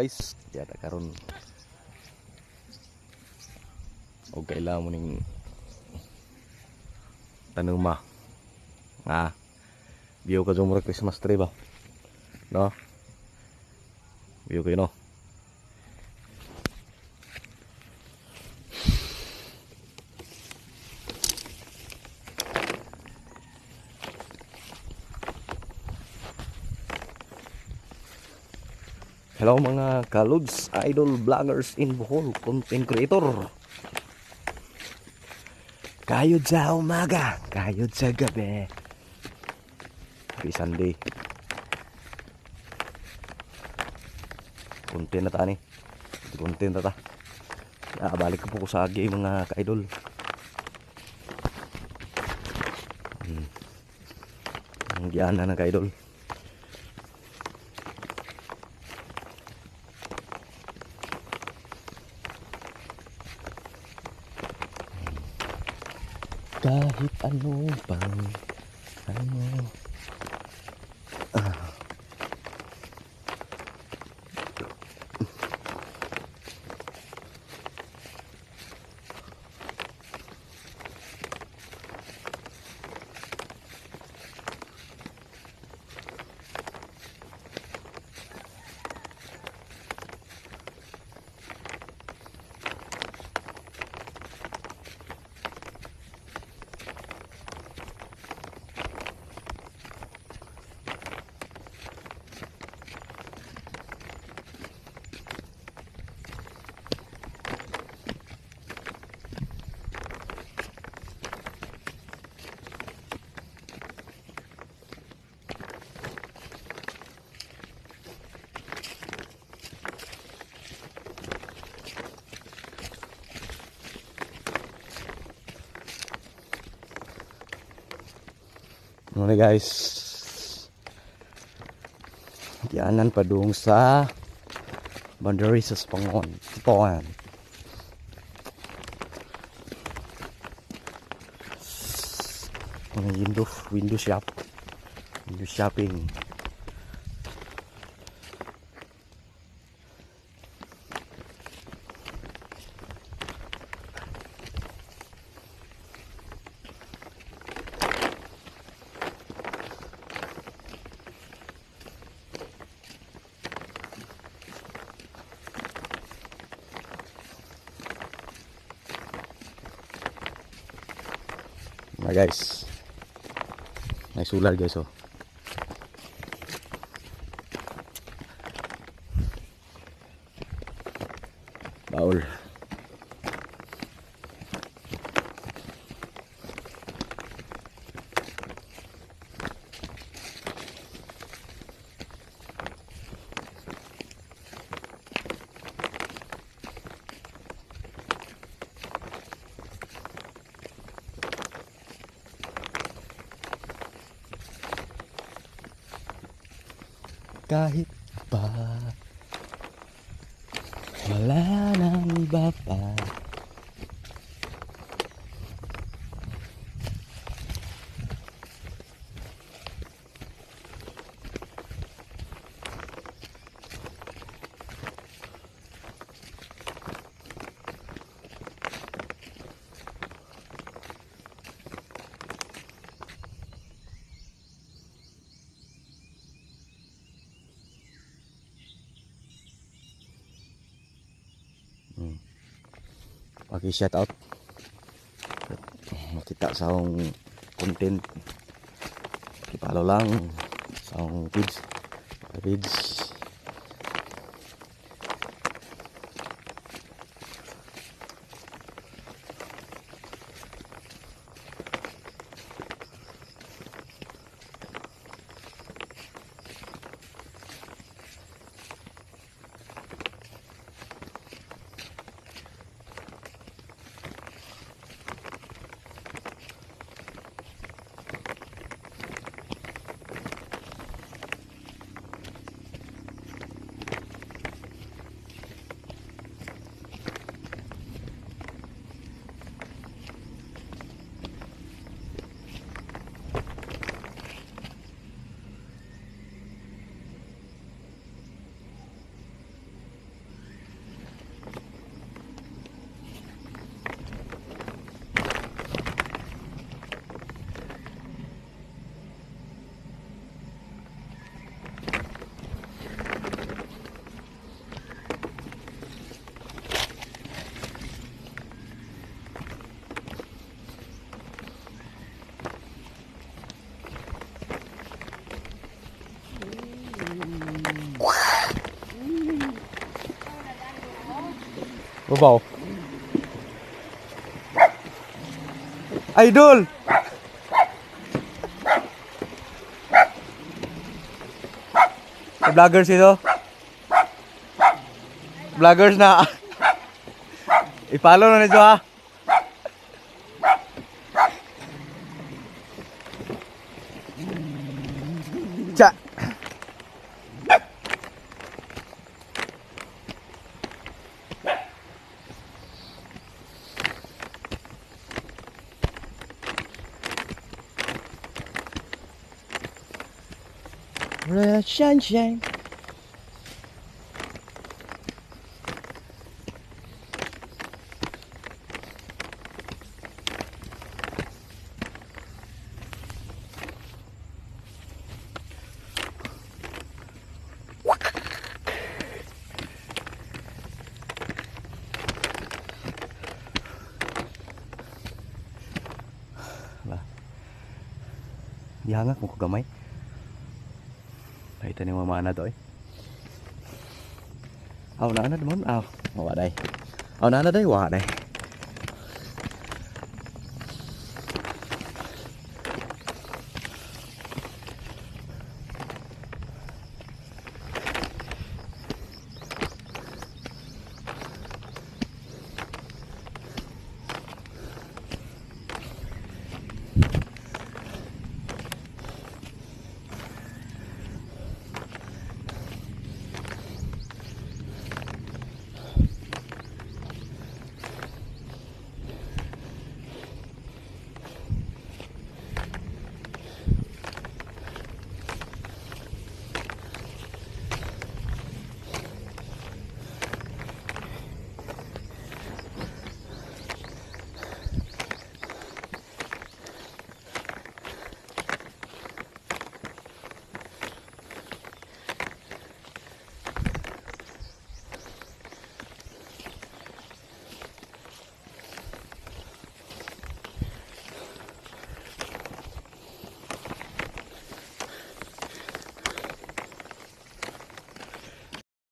guys. Yata karon og kailangan mo ning tanuma nga view ka jumura Christmas tree ba no view kayo no. Hello mga kaluds, idol vloggers in Bohol, content creator. Kayod sa umaga, kayod sa gabi. Happy Sunday. Content na ta ni. Content na ta. Balik ko po sa agi mga ka-idol. Ang giana ng ka-idol. Kahit ano pang ano ano guys, dianan pa doon sa boundary sa Spangon. Tutuan. Mga window shopping. Nah guys, may sular guys oh. Baul. Kahit pa wala nang iba pa. Shout out makita sa akong content, ipalo lang sa akong page. Babaw. Idol! Vloggers ito. Vloggers na. I-follow na nito ha. Cha. Red sunshine. Dihangak mo kagamay. Kahit ni mama na to eh. Aw na na naman. Aw, mawa day. Aw na day, wa day.